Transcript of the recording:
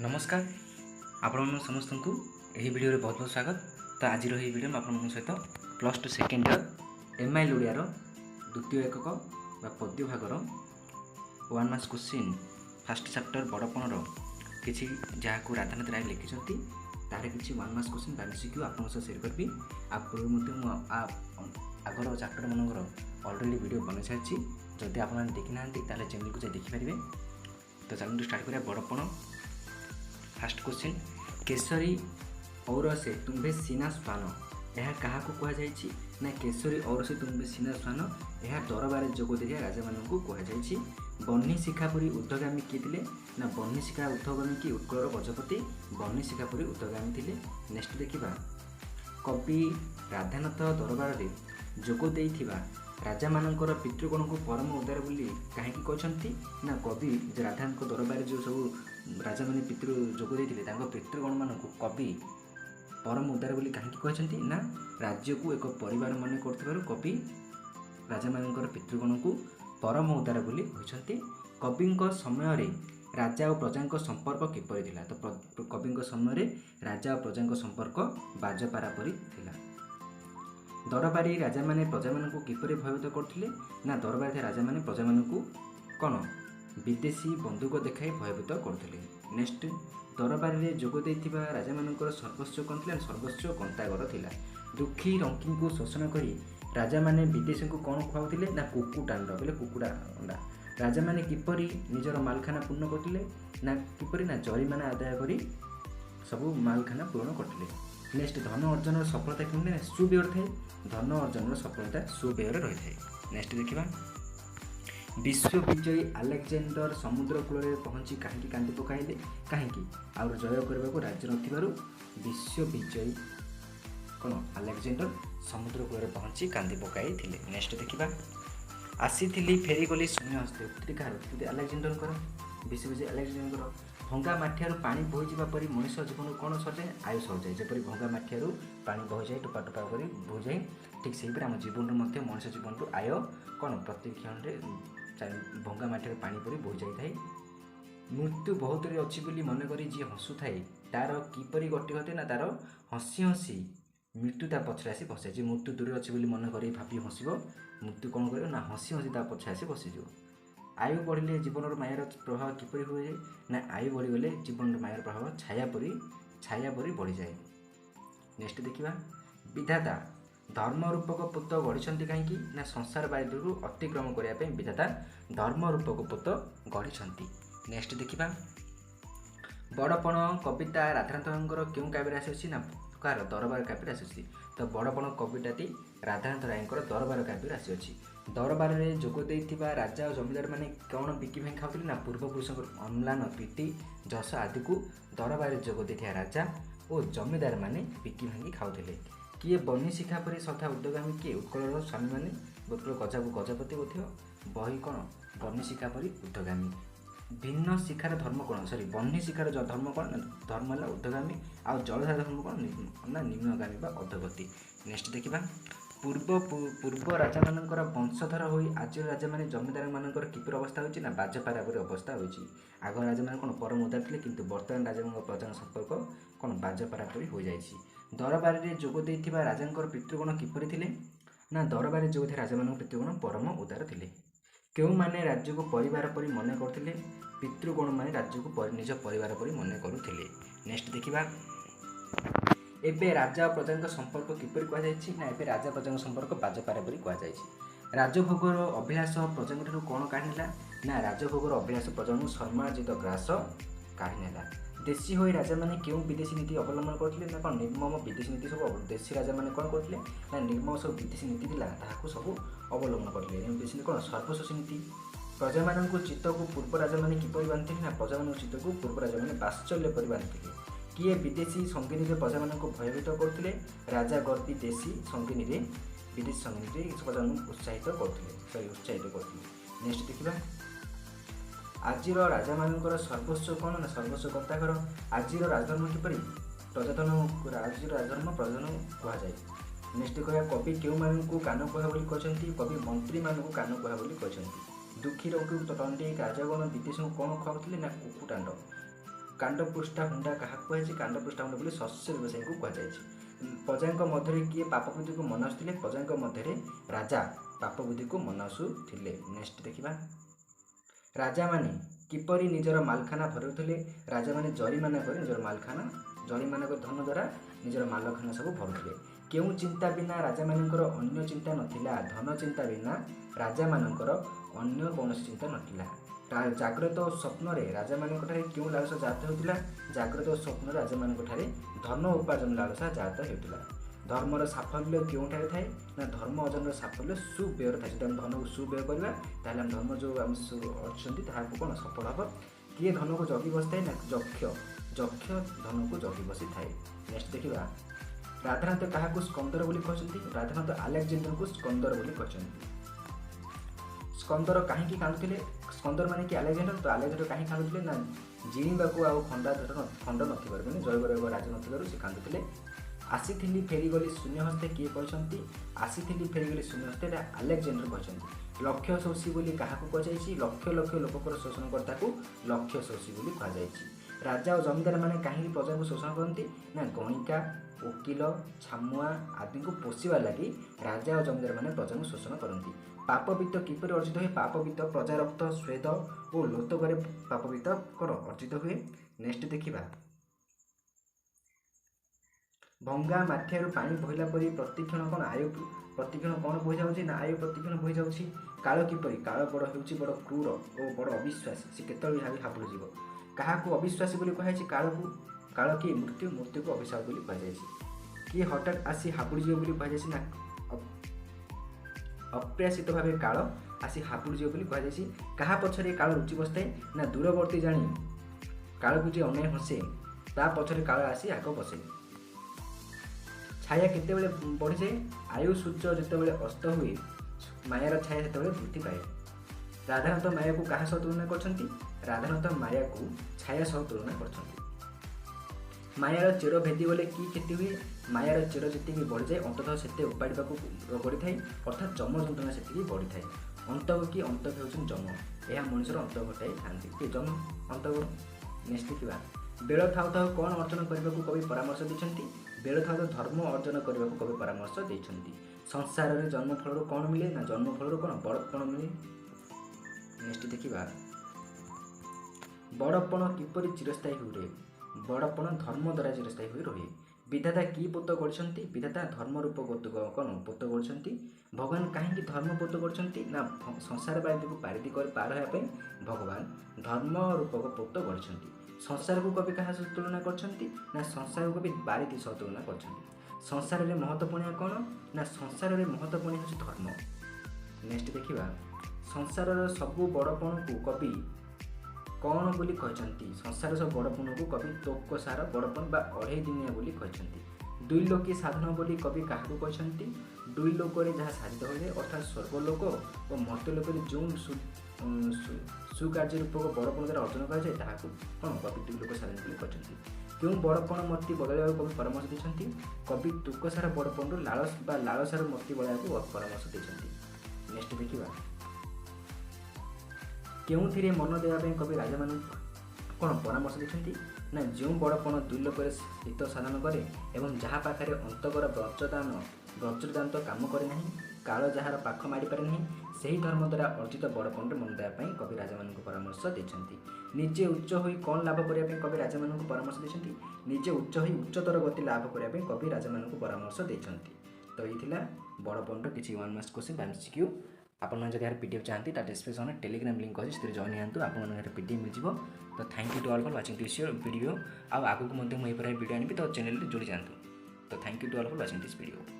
नमस्कार आपण समस्त को यही वीडियो बहुत बहुत स्वागत। तो आज यही वीडियो आपण सहित +2 सेकेंड ईयर एमआईएल ओडियार द्वितीय एकक पद्य भागर 1 मार्क्स क्वेश्चन फर्स्ट चैप्टर बड़पणर किसी जहाँ राधानाथ राय लिखिं तार किसी 1 मार्क्स क्वेश्चन MCQ आपन शेयर करी। आप आगर चैप्टर मनकर अलरेडी वीडियो बन सारी जदि आप देखी ना चैनल को देखिपारे। तो चलो स्टार्ट करिया। बड़पण फर्स्ट क्वेश्चन केसरी और से तुम्भे सीना स्वान यह क्या कहुई ना केसरी और से तुम्भे सीना स्वान यह दरबार जोग दे राजा मान कहुई। बन्ही शिखापुरी उद्धगामी किए थे ना बन्ही शिखा उद्धगामी कि उत्कलर गजपति बन्ही शिखापुरी उद्धगामी थे। नेक्स्ट देखा कवि राधानाथ दरबार में जोग देइथिबा राजा मानकर पितृगण को परम उदार बोली कहीं कहते ना कवि राधानाथ दरबार जो सब राजा मैंने पितृ जोग देते पितृगण मान कवि परम उदार बोली कहीं कहते ना राज्य को एक परिवार मन कर कवि राजा मानकर पितृगण को परम उदार बोली कहते। कवि समय रे राजा और प्रजा संपर्क किपरि थिला। तो कवि समय राजा और प्रजा संपर्क बाजपारा परी थिला। दरबारी राजा माने प्रजा मान किपरि भयभीत करथिले ना दरबारी राजा माने प्रजा मान कौन विदेशी बंदूक देखाई भयभीत करथिले। नेक्स्ट दरबार में जोग देइथिबा राजा मानकर सर्वस्व कौन थिला सर्वस्व कंतागर थिला। दुखी रंकी को शोषण करी राजा माने विदेशी को कौन खुआउथिले ना कुकुटांड बोले कुकुड़ा अंडा। राजा माने किपरि निजर मालखाना पूर्ण करथिले ना किपरि ना जरिमाना आदाय करी सब मालखाना पूर्ण करथिले। नेक्स्ट धन अर्जन सफलता कि सुव्यय थाए धन अर्जन सफलता सुव्यय रही है। नेक्स्ट देखा विश्व विजयी अलेक्जेंडर समुद्र कूल में पहुँची कहीं कांदी पकाइले कहीं आउ जय करने को राज्य नथिबारु विश्व विजयी कौन अलेक्जेंडर समुद्र कूल में पहुँची कांदी पकाई थिले। नेक्स्ट देखा आसी फेरी गली शून्य हस्ते उत्तरी कह अलेक्जेंडर विश्व विजयी अलेक्जेंडर भंगा माठियारू पानी बोही जावा परी मनुष जीवन कौन सरजाए आयु सरजाए जपरी भंगा माठियारू पानी बही जाए टोपा टोपा कर बोही जाए ठीक से आम जीवन मनुष्य जीवन आय कौन प्रति क्षण भंगा माठियारू पानी परी बोही जाए। मृत्यु बहुत अच्छी बोली मन करी जी हसु थाए तार किपरि गति घटे ना तार हसी हसी मृत्यु ता पछरे आसी बसे। जी मृत्यु दूर अच्छी बोली मन करी भाभी हसब मृत्यु कौन कर ना हसी हसी ता पछरे आसी बसीज। आयु बढ़िले जीवन मायार प्रभाव किपरि हुए ना आयु बढ़ीगले जीवन मायार प्रभाव छाया परी बढ़ी जाए। नेक्स्ट देखा विधाता धर्म रूपक पुत गढ़ी कहीं ना संसार बायु अतिक्रम करने विधाता धर्म रूपक पुत गढ़ी। नेक्स्ट देखा बड़पण कविता राधानाथ क्यों काव्य आसी ना कार दरबार काव्य आसी। तो बड़पण कविताटी राधानाथ राय दरबार काव्य आसी। दरबार में जोग देइथिबा राजा और जमीदार माने कौन बिकी भाई खाऊले ना पूर्वपुरुष अम्लान प्रीति जस आदि को दरबार में जोग देथिया राजा और जमीदार माने बिकी भांगी खाऊले। किए बन्ही शिखा पर सथा उद्योगामी किए उत्कलर स्वामी माने उत्कल गजपति बही कौन बन्ही शिखा पर उद्योगामी भिन्न शिखार धर्म कौन सरी बन्ही शिखार धर्म कौन धर्म है उद्योगामी आउ जलधार धर्म कौन ना निम्नगामी अधोगति। नेक्स्ट देखा पूर्व राजा मानकर वंशधर हो आज राजा माने जमीदार मानकर किपर अवस्था होची ना बाजपारा परी अवस्था होची। आग राजा माने कौन परम उदार थे किंतु वर्तमान राजा प्रजा संपर्क कौन बाजपारा परी हो जाइछि। दरबार में जोग देइथिबा राजांकर पितृगण किपरि थिले ना दरबार में जोग थे राजा मान पितृगण परम उदार थिले। क्यों माने राज्य को परिवार परी मन करथिले पितृगण माने राज्य को निज परिवार परी मन करुथिले। नेक्स्ट देखिबा एबे राजा और प्रजा संपर्क किपरि कहुई ना एबे राजा प्रजा संपर्क बाजपारा परी कहुई। राजभोगर अभिलाष प्रजा ठार कौन काढ़ी ना राजभोगर अभिलाष प्रजा सम्मार्जित ग्रास काढ़ी नेला। देशी हो राजा माने क्यों विदेशी नीति अवलंबन करथिले ना कौन निर्मम विदेशी नीति सब देशी राजा माने कौन करथिले ना निर्मम सब विदेशी नीति थिला ताहाकु सब अवलंबन करथिले। विदेशी कौन सर्वशोषी नीति प्रजा मान चित्त को पूर्व राजा माने किपरि बांधिथिले ना प्रजा मान चित्त को पूर्व राजा माने बात्सल्य परि बांधिथिले। किए विदेशी संगिनी प्रजा मान भयभीत करथिले राजा गर्दी देशी संगिनी विदेशी संगिनी प्रजा उत्साहित करथिले। नेक्स्ट देखा आज राजा मानकर सर्वस्व कौन ना सर्वस्व कंताघर आज राजधर्म किपरि प्रजाधन आज राजधर्म प्रजाधन कहुए। नेक्स्ट कह कवि क्यों मानू कान कह कहते कवि मंत्री मान कान कह कहते। दुखी रोगी तंडे राजगण विदेश कौन खाऊले ना कुकुटांड कांडपृष्ठा हुंडा क्या कहुई कांडपृष्ठा हुंडा बोली शस्य व्यवसायी को कहुई। प्रजा मध्य किए पाप बुद्धि को मनाऊले प्रजा मध्य राजा पाप बुद्धि को मनाऊले। नेक्स्ट देखा राजा माने किपरि निजर मालखाना भरुले राजा माने जरिमाना कर निजर मालखाना जरिमाना कर धन द्वारा निजर मालखाना सब भरुले। केउ चिंता बिना राजा मानकर अन्य चिंता नथिला धन चिंता बिना राजा मानकर अन्य कौन चिंता नथिला। जाग्रत और स्वप्न राजा मानक क्यों लालसा जात होता जाग्रत और स्वप्न राजा मानक धन उपार्जन लालसा जात होता। धर्मर साफल्य क्योंठार थाए ना धर्म अर्जन साफल्य सुव्यय थाए। जो धन को सुव्यय करवा ताहले धर्म जो आम अच्छा कौन सफल हम किए धन को जगि बसता ना यक्ष यक्ष धन को जगि बसी थाए। नेक्स्ट देखा राधानाथ क्या स्कंदर बोली कहते राधानाथ आलेक्जेंडर को स्कंदर बोली कहते। स्कंदर कहीं कांदुले स्कंदर माने कि आलेक्जेंडर तो आलेक्जेंडर कहीं कांदुले ना जीणीबा को खंड नथिबार माने जयगर राजा नथिबार से कांदुले। आसीथिली फेरीगली शून्य हस्ते किए कहते आसीथिली फेरीगली शून्य हस्ते आलेक्जेंडर कहते। लक्ष्य शोषी बोली क्या कहुई लक्ष लक्ष लोकर शोषणकर्ता को लक्ष्य शोषी बोली कहुई। राजा और जमीदार माने कहीं प्रजा को शोषण करती ना गणिका वकिल छामुआ आदि को पोषिबा लगी राजा और जमीदार माने प्रजा को शोषण करती। पापवित्त किपर अर्जित हुए पापवित्त प्रजा रक्त स्वेद और लोतकरे पापवित्त कर अर्जित हुए। नेक्स्ट देखा भंगा माठियारू पानी बहिला परी प्रतिक्षण कौन आयु प्रतिक्षण कौन बहि जाऊँगी ना आयु प्रतिक्षण बहि जाऊँगी। काल किपरि काल बड़ होउछि बड़ क्रूर और बड़ अविश्वासी से केतବେଳେ भी हाबुड़ जीव क्या अविश्वासी बोली कहुई काल कि मृत्यु मृत्यु को अभिशाप बोली कहुई। किए हठात आसी हाबुड़ जीव बोली कहुई ना अप्रत्याशित भाव काल आसी हाबुड़ जीव बोली कहुई। क्या पछरे काल रुचि बसताए ना दूरवर्ती जानी काल को जी अनाय हसे ता पछरे काल आसी आग बसे। छाया केतेबेले बढ़ी जाए आयु सूर्य जितेबाला अस्त हुए मायार छाया से वृद्धि पाए। राधानाथ माया को क्या तुलना करछंती राधानाथ माया को छाया सह तुलना करछंती। मायार चेर भेदी गले कि क्षति हुए मायार चेर जी बढ़ी जाए अंततः से उपाड़ा बढ़ी थाए अर्थात जम जंत्रणा से बढ़ी थाए। अंतक कि अंतक होउछन जम यह मनुष्यर अंत घटाई था कि जम अंतक। नेक्स्ट देखा बेल थाउ थाउ कौन अर्जन करने को कवि परामर्श देते बेल थाउ थाउ धर्म अर्जन करने को कवि परामर्श देते। संसार में जन्मफल कौन मिले ना जन्मफल कौन बड़पण मिले। नेक्स्ट देखा बड़पण किपरि चिरस्थायी हुए बड़पण धर्म द्वारा चिरस्थायी हुए रहे। विधाता कि पोत कर विधाता धर्म रूप कौन पोत कर भगवान कहीं धर्म पोत कर ना संसार बारिदी को पारिदी कर पार होगापी भगवान धर्म रूपक पोत कर। संसार को कवि क्या तुलना कर संसार को कवि बारिदी सह तुलना कर। संसार में महत्वपूर्ण कौन ना संसार में महत्वपूर्ण हूँ धर्म। नेक्स्ट देखा संसार सबू बड़पण को कवि कौन बोली कहते संसार सब बड़पण को कवि तोक सार बड़पण बा अढ़ई दिनिया बोली कहते। दुई लोकी साधन बोली कवि क्या कहते दुई लोक जहाँ साधित हुए अर्थात स्वर्गलोक और मर्त्यलोक जो सुकार्य रूपक बड़पण द्वारा अर्जन कराए कौन कवि दुई लोक साधन बोली कहते। क्यों बड़पण मूर्ति बदल कवि परामर्श देते कवि तुकसार बड़पण लालस बा लालसार मूर्ति बदल परामर्श देते। नेक्स्ट देखा क्यों मन देवाई कवि राजा मान कौन परामर्श देते ना जो बड़पण दुई लोक हित साधन करे एवं जहाँ पाखे अंतकर वज्रदान तो काम करे ना काल जार पाख माड़ी पारे ना से धर्म द्वारा अर्जित बड़पण मन देवाई कवि राजा मान परामर्श देते। निजे उच्च हो कौन लाभ करने कवि राजा मान परामर्श देते निजे उच्च हो उच्चतर गति लाभ करने कवि राजा मान परामर्श देते। तो ये बड़पण किसी 1 मार्क्स क्वेश्चन MCQ आपन जब यार पीडीएफ चाहती डिस्क्रिप्शन में टेलीग्राम लिंक अच्छी से जॉइन हाँ आप पीडीएफ मिल तो thank you to all for watching this video आगू मुझे वीडियो आनी तो चैनल जोड़ी जातु। तो thank you to all for watching this video.